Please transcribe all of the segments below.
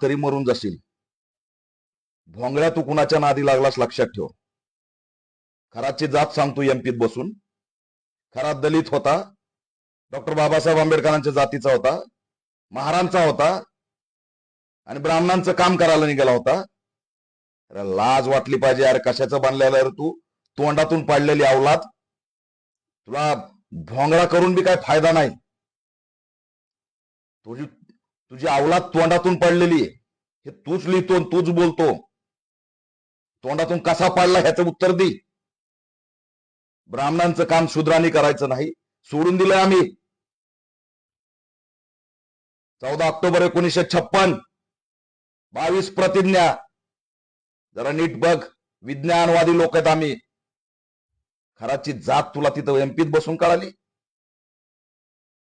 तरी मरून जाशील. भोंगळ्या तू कुणाच्या नादी लागलास लक्षात ठेव. खराची जात सांगतो एमपीत बसून. खरा दलित होता, डॉक्टर बाबासाहेब आंबेडकरांच्या जातीचा होता, महारांचा होता आणि ब्राह्मणांचं काम करायला निघाला होता. लाज वाटली पाहिजे यार. कशाचं बांधलेलं रे तू? तोंडातून पाडलेली अवलाद. तुला भोंगळा करून बी काय फायदा नाही. तुझी अवलाद तोंडातून पडलेली आहे. हे तूच लिहितो, तूच बोलतो. तोंडातून कसा पाडला ह्याचं उत्तर दे. ब्राह्मणांचं काम शूद्रांनी करायचं नाही, सोडून दिलंय आम्ही. 14 ऑक्टोबर 1956 22 प्रतिज्ञा. जरा नीट बघ. विज्ञानवादी लोक आहेत आम्ही. खराची जात तुला तिथं एमपीत बसून कळाली?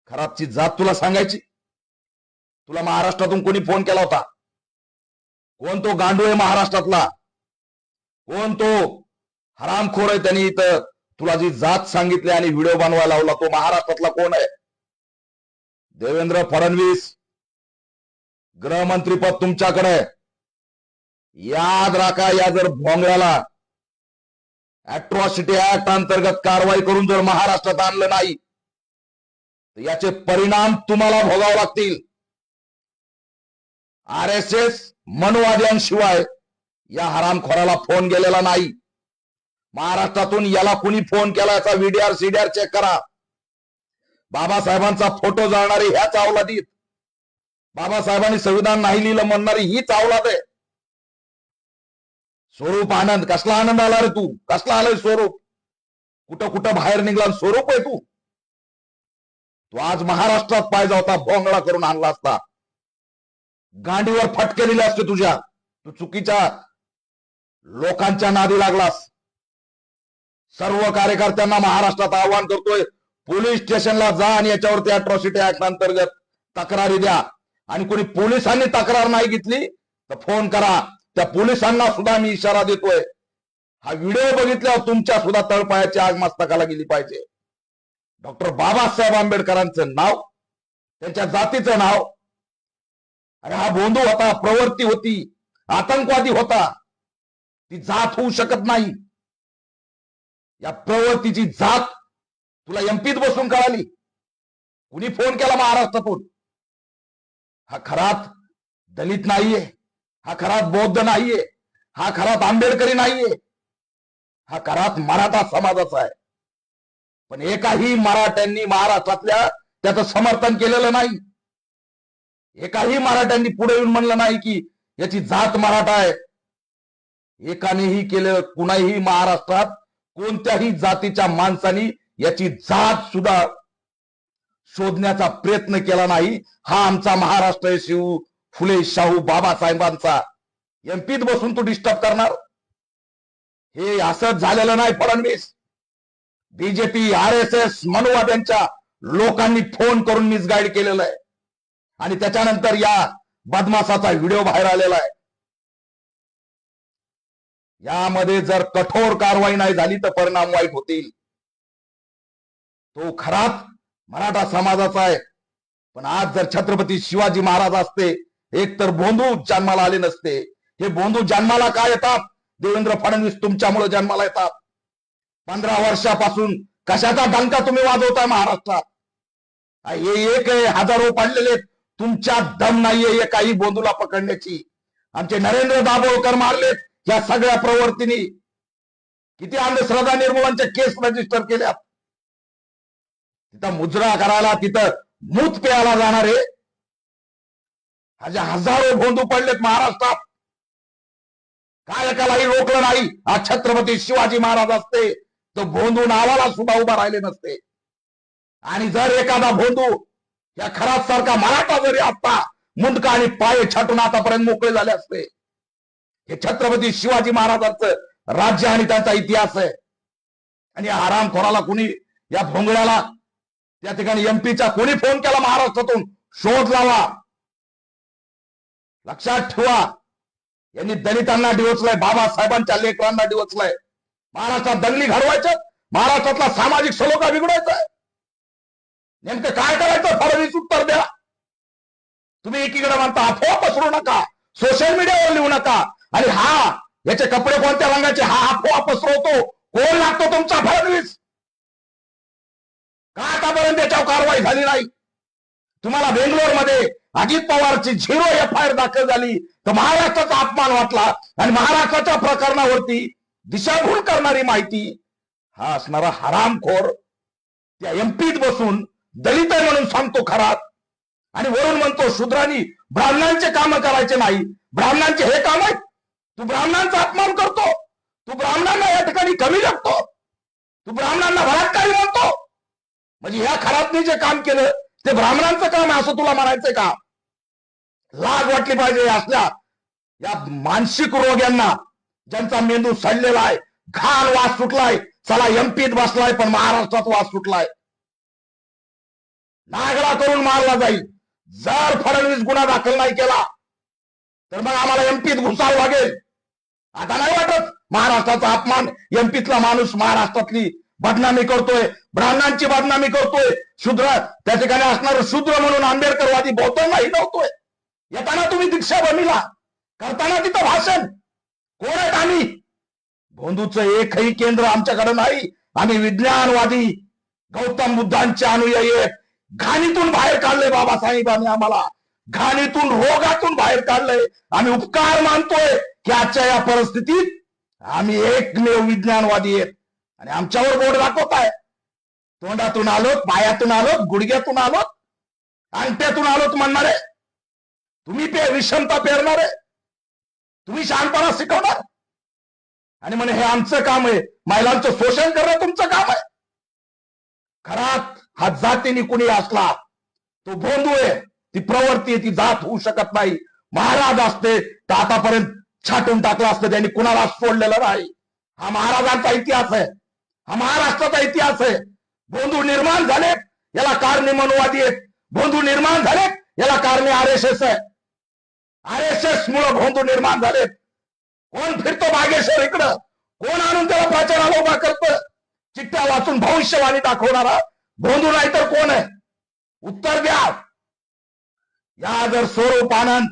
खराची जात तुला सांगायची? तुला महाराष्ट्रातून कोणी फोन केला होता? कोण तो गांडू आहे महाराष्ट्रातला? कोण तो हरामखोर आहे? त्यांनी इथं तुला जी जात सांगितली आणि व्हिडिओ बनवायला लावला, तो महाराष्ट्रातला कोण आहे? देवेंद्र फडणवीस. गृहमंत्रीपद तुमच्याकडे. याद राखा, या जर भोंगळ्याला अॅट्रॉसिटी ऍक्ट अंतर्गत कारवाई करून जर महाराष्ट्रात आणलं नाही तर याचे परिणाम तुम्हाला भोगावे लागतील. RSS मनुवाद्यांशिवाय या हरामखोराला फोन गेलेला नाही. महाराष्ट्रातून याला कुणी फोन केला याचा VDR CDR चेक करा. बाबासाहेबांचा फोटो जाळणारी ह्याच अवलादीत, बाबासाहेबांनी संविधान नाही लिहिलं म्हणणारी हीच अवलाद आहे. स्वरूप आनंद. कसला आनंद आला रे तू? कसला आलाय स्वरूप? कुठं कुठं बाहेर निघला स्वरूप आहे तू? तू आज महाराष्ट्रात पाहिजे होता, भोंगळा करून आणला असता. गांडीवर फटके दिले असते तुझ्या. तू चुकीच्या लोकांच्या नादी लागलास. सर्व कार्यकर्त्यांना महाराष्ट्रात आवाहन करतोय, पोलीस स्टेशनला जा आणि याच्यावरती अॅट्रॉसिटी ऍक्ट अंतर्गत तक्रारी द्या. आणि कोणी पोलिसांनी तक्रार नाही घेतली तर फोन करा. त्या पोलिसांना सुद्धा मी इशारा देतोय. हा व्हिडिओ बघितल्यावर तुमच्या सुद्धा तळपायाची आग मस्तकाला गेली पाहिजे. डॉक्टर बाबासाहेब आंबेडकरांचं नाव, त्यांच्या जातीचं नाव. अरे हा भोंदू होता, प्रवृत्ती होती, आतंकवादी होता. ती जात होऊ शकत नाही. या प्रवृत्तीची जात तुला एमपीत बसून कळाली? कुणी फोन केला महाराष्ट्रातून? हा खरात दलित नाहीये, हा खरात बौद्ध नाहीये, हा खरात आंबेडकरी नाहीये, हा खरात मराठा समाजाचा आहे. पण एकाही मराठ्यांनी महाराष्ट्रातल्या त्याचं समर्थन केलेलं नाही. एकाही मराठ्यांनी पुढे येऊन म्हणलं नाही की याची जात मराठा आहे. एकानेही केलं, कुणाही महाराष्ट्रात कोणत्याही जातीच्या माणसानी याची जात सुद्धा शोधण्याचा प्रयत्न केला नाही. हा आमचा महाराष्ट्र आहे, शिव फुले शाहू बाबासाहेबांचा. एमपीत बसून तू डिस्टर्ब करणार? हे असंच झालेलं नाही फडणवीस. बीजेपी RSS मनुवाद्यांच्या लोकांनी फोन करून मिसगाईड केलेलं आहे आणि त्याच्यानंतर या बदमाशाचा व्हिडिओ बाहेर आलेला आहे. यामध्ये जर कठोर कारवाई नाही झाली तर परिणाम वाईट होतील. तो खरात मराठा समाजाचा आहे. पण आज जर छत्रपती शिवाजी महाराज असते, एक तर भोंदू जन्माला आले नसते. हे भोंदू जन्माला काय येतात? देवेंद्र फडणवीस तुमच्यामुळे जन्माला येतात. 15 वर्षापासून कशाचा डंका तुम्ही वाजवताय महाराष्ट्रात? हे एक हजारो पडलेले, तुमच्या दम नाहीये काही भोंदूला पकडण्याची. आमचे नरेंद्र दाभोळकर मारलेत या सगळ्या प्रवृत्तीने. किती अंधश्रद्धा निर्मूलनच्या केस रजिस्टर केल्यात. तिथं मुजरा करायला, तिथं मूत प्यायला जाणारे हजारो भोंदू पडलेत महाराष्ट्रात. काय एकालाही रोखलं नाही. आज छत्रपती शिवाजी महाराज असते तर भोंदू नावाला सुद्धा उभा राहिले नसते. आणि जर एखादा भोंदू या खरात सारखा मराठा जरी असता, मुंडका आणि पाय छाटून आतापर्यंत मोकळे झाले असते. हे छत्रपती शिवाजी महाराजांचं राज्य आणि त्यांचा इतिहास आहे. आणि हरामखोराला कुणी, या भोंगळ्याला त्या ठिकाणी एमपीचा कोणी फोन केला महाराष्ट्रातून? शोध लावा. लक्षात ठेवा, यांनी दलितांना डिवचलंय, बाबासाहेबांच्या लेकरांना डिवचलंय. महाराष्ट्रात दंगली घडवायच्या, महाराष्ट्रातला सामाजिक सलोखा बिघडायचा आहे. नेमकं काय करायचं? फडणवीस उत्तर द्या. तुम्ही एकीकडे म्हणता अफवा पसरू नका, सोशल मीडियावर लिहू नका. आणि हा याचे कपडे कोणत्या रंगाचे, हा अफवा पसरवतो, कोण लागतो तुमचा फडणवीस? का आतापर्यंत त्याच्यावर कारवाई झाली नाही? तुम्हाला बेंगलोरमध्ये अजित पवारची 0 FIR दाखल झाली तर महाराष्ट्राचा अपमान वाटला आणि महाराष्ट्राच्या प्रकरणावरती दिशाभूल करणारी माहिती हा असणारा हरामखोर त्या एमपीत बसून दलित आहे म्हणून सांगतो खरा, आणि वरून म्हणतो शूद्रांनी ब्राह्मणांचे काम करायचे नाही, ब्राह्मणांचे हे काम आहे. तू ब्राह्मणांचा अपमान करतो, तू ब्राह्मणांना या ठिकाणी कमी लेखतो, तू ब्राह्मणांना बलात्कारी म्हणतो. म्हणजे ह्या खरातनी जे काम केलं ते ब्राह्मणांचं काम आहे असं तुला म्हणायचंय का? लाज वाटली पाहिजे असल्या या मानसिक रोग्यांना, ज्यांचा मेंदू सडलेला आहे, घाण वास सुटलाय. चला एमपीत बसलाय पण महाराष्ट्रात वास सुटलाय. नागडा करून मारला जाईल. जर फडणवीस गुन्हा दाखल नाही केला तर मग आम्हाला एमपीत घुसावं लागेल. आता नाही वाटत महाराष्ट्राचा अपमान, एमपीतला माणूस महाराष्ट्रातली बदनामी करतोय, ब्राह्मणांची बदनामी करतोय, शूद्र त्या ठिकाणी असणार शूद्र म्हणून आंबेडकरवादी बौद्धांना हिणवतोय. येताना तुम्ही दीक्षाभूमीला, करताना तिथं भाषण. कोण आहेत आम्ही? भोंदूचं एकही केंद्र आमच्याकडे नाही. आम्ही विज्ञानवादी गौतम बुद्धांचे अनुयायी आहेत. घाणीतून बाहेर काढले बाबासाहेबांनी आम्हाला, घाणीतून रोगातून बाहेर काढलंय. आम्ही उपकार मानतोय की आजच्या या परिस्थितीत आम्ही एकमेव विज्ञानवादी आहेत. आणि आमच्यावर बोट दाखवताय. तोंडातून आलोत, पायातून आलोत, गुडघ्यातून आलोत, अंगठ्यातून आलोत म्हणणारे तुम्ही, विषमता पेरणारे तुम्ही, शहाणपणा शिकवणार. आणि म्हणे हे आमचं काम आहे, महिलांचं शोषण करणं तुमचं काम आहे. खरात हा जातीने कुणी असला तो भोंदू आहे, ती प्रवृत्ती आहे, ती जात होऊ शकत नाही. महाराज असते तर आतापर्यंत छाटून टाकलं असतं, त्यांनी कुणाला सोडलेलं नाही. हा महाराजांचा इतिहास आहे, हा महाराष्ट्राचा इतिहास आहे. भोंदू निर्माण झाले याला कारणे मनोवादी आहेत, भोंदू निर्माण झाले याला कारणे RSS आहे. RSS मुळे भोंदू निर्माण झालेत. कोण फिरतो बागेश्वर इकडं, कोण आणून त्याला प्रचाराला उभा करतं? चिठ्ठ्या वाचून भविष्यवाणी दाखवणारा भोंदू नाही तर कोण आहे? उत्तर द्या. या जर स्वरूप आनंद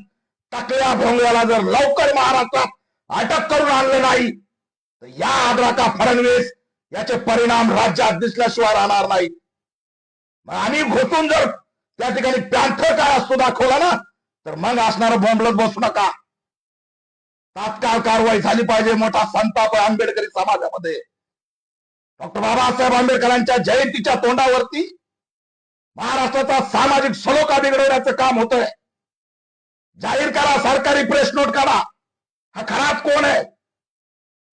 टाकल्या भोंगल्याला जर लवकर महाराष्ट्रात अटक करून आणलं नाही तर या आद्राका फडणवीस याचे परिणाम राज्यात दिसल्याशिवाय राहणार नाहीत. मग आम्ही घोटून जर त्या ठिकाणी पॅन्थर काय असतो दाखवला ना तर मग असणारं बोंबलत बसू नका. तात्काळ कारवाई झाली पाहिजे. मोठा संताप आहे आंबेडकरी समाजामध्ये. डॉक्टर बाबासाहेब आंबेडकरांच्या जयंतीच्या तोंडावरती महाराष्ट्राचा सामाजिक सलोखा बिघडवण्याचं काम होतंय. जाहीर करा, सरकारी प्रेस नोट काढा. हा खरात कोण आहे?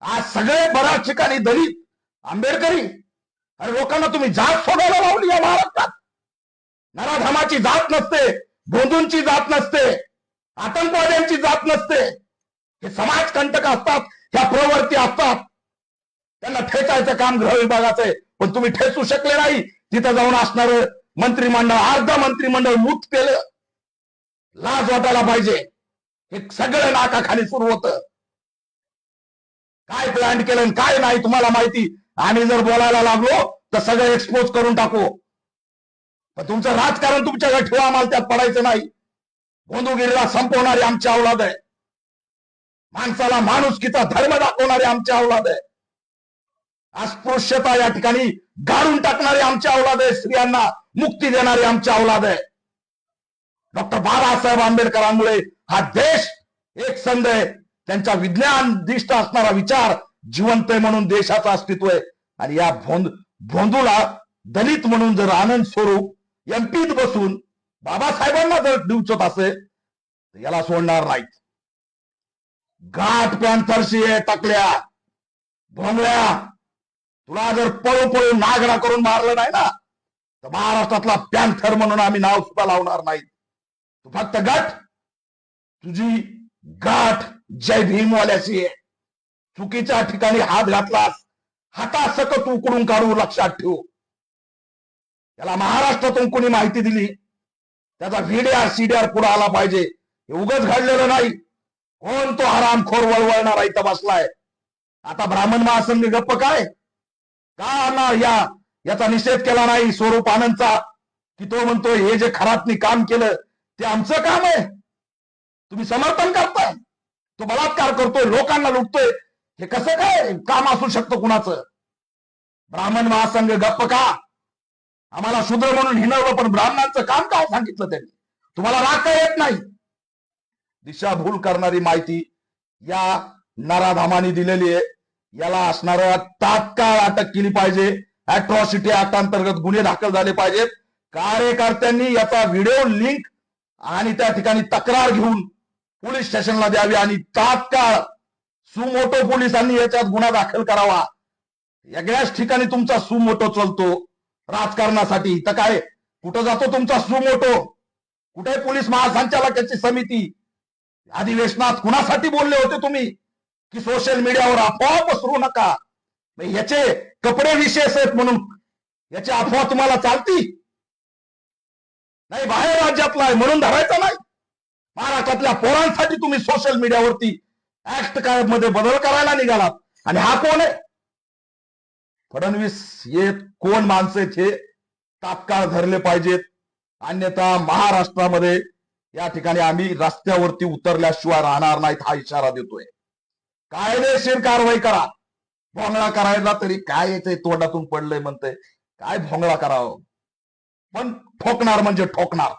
आज सगळे बऱ्याच ठिकाणी दलित, आंबेडकरी, अरे लोकांना तुम्ही जात सोडायला लावली या महाराष्ट्रात. नराधमाची जात नसते, भोंदूंची जात नसते, आतंकवाद्यांची जात नसते. हे समाजकंटक असतात, ह्या प्रवृत्ती असतात. त्यांना ठेचायचं काम गृह विभागाचं आहे, पण तुम्ही ठेचू शकले नाही. तिथं जाऊन असणार मंत्रिमंडळ, अर्ध मंत्रिमंडळ मूत केलं. लाज वाटायला पाहिजे. हे सगळं नाकाखाली सुरू होतं. काय प्लॅन केलं काय नाही तुम्हाला माहिती. आम्ही जर बोलायला लागलो तर सगळं एक्सपोज करून टाकू. पण तुमचं राजकारण तुमच्याकडे ठेवा, आम्हाला त्यात पडायचं नाही. भोंदूगिरीला संपवणारी आमची औलाद आहे. माणसाला माणुसकीचा धर्म दाखवणारे आमची औलाद आहे. अस्पृश्यता या ठिकाणी गाडून टाकणारे आमची औलाद आहे. स्त्रियांना मुक्ती देणारे आमची औलाद आहे. डॉक्टर बाबासाहेब आंबेडकरांमुळे हा देश एक संध आहे. त्यांचा विज्ञान दिष्ट असणारा विचार जिवंत आहे म्हणून देशाचं अस्तित्व आहे. आणि या भोंदूला दलित म्हणून जर आनंद स्वरूप एमपीत बसून बाबासाहेबांना जर डिवचत असेल तर याला सोडणार नाहीत. गाठ पॅन्थरशी टाकल्या भोंगळ्या, तुला जर पळू पळू नागडा करून मारलं नाही ना तर महाराष्ट्रातला पॅन्थर म्हणून आम्ही नाव सुद्धा लावणार नाही. तू फक्त गाठ, तुझी गाठ जय भीमवाल्याची आहे. चुकीच्या ठिकाणी हात घातलास, हातासकट उकडून काढू, लक्षात ठेवू. त्याला महाराष्ट्रातून कोणी माहिती दिली त्याचा VDR CDR पुढे आला पाहिजे. हे उगच घडलेलं नाही. कोण तो हरामखोर वळवळणारा इथं बसलाय. आता ब्राह्मण महासंघ गप्प काय का ना याचा निषेध केला नाही स्वरूप आनंदचा, की तो म्हणतो हे जे खरातनी काम केलं ते आमचं काम आहे. तुम्ही समर्थन करताय, तो बलात्कार करतोय, लोकांना लुटतोय. हे कसं काय काम असू शकतं कुणाचं? ब्राह्मण महासंघ गप्प का? आम्हाला शूद्र म्हणून हिणवलं, पण ब्राह्मणांचं काम काय सांगितलं त्यांनी? तुम्हाला राग काय येत नाही? दिशाभूल करणारी माहिती या नराधामाने दिलेली आहे. याला असणाऱ्या तात्काळ अटक केली पाहिजे. अॅट्रॉसिटी ऍक्ट अंतर्गत गुन्हे दाखल झाले पाहिजेत. कार्यकर्त्यांनी याचा व्हिडिओ लिंक आणि त्या ठिकाणी तक्रार घेऊन पोलीस स्टेशनला द्यावी आणि तात्काळ सुमोटो पोलिसांनी याच्यात गुन्हा दाखल करावा. वेगळ्याच ठिकाणी तुमचा सुमोटो चलतो राजकारणासाठी. तर काय कुठं जातो तुमचा सुमोटो? कुठे पोलीस महासंचालकाची समिती? अधिवेशनात कुणासाठी बोलले होते तुम्ही की सोशल मीडियावर अफवा पसरू नका? याचे कपडे विशेष आहेत म्हणून याची अफवा तुम्हाला चालती नाही? बाहेर राज्यातला आहे म्हणून धरायचा नाही? महाराष्ट्रातल्या पोरांसाठी तुम्ही सोशल मीडियावरती ऍक्ट काय मध्ये बदल करायला निघालात. आणि हा कोण आहे? फडणवीस हे कोण माणसं आहेत हे तात्काळ धरले पाहिजेत. अन्यथा महाराष्ट्रामध्ये या ठिकाणी आम्ही रस्त्यावरती उतरल्याशिवाय राहणार नाहीत हा इशारा देतोय. कायदेशीर कारवाई करा. भोंगळा करायला तरी काय येते, तोंडातून पडलंय म्हणतंय. काय भोंगळा करावं? पण ठोकणार म्हणजे ठोकणार.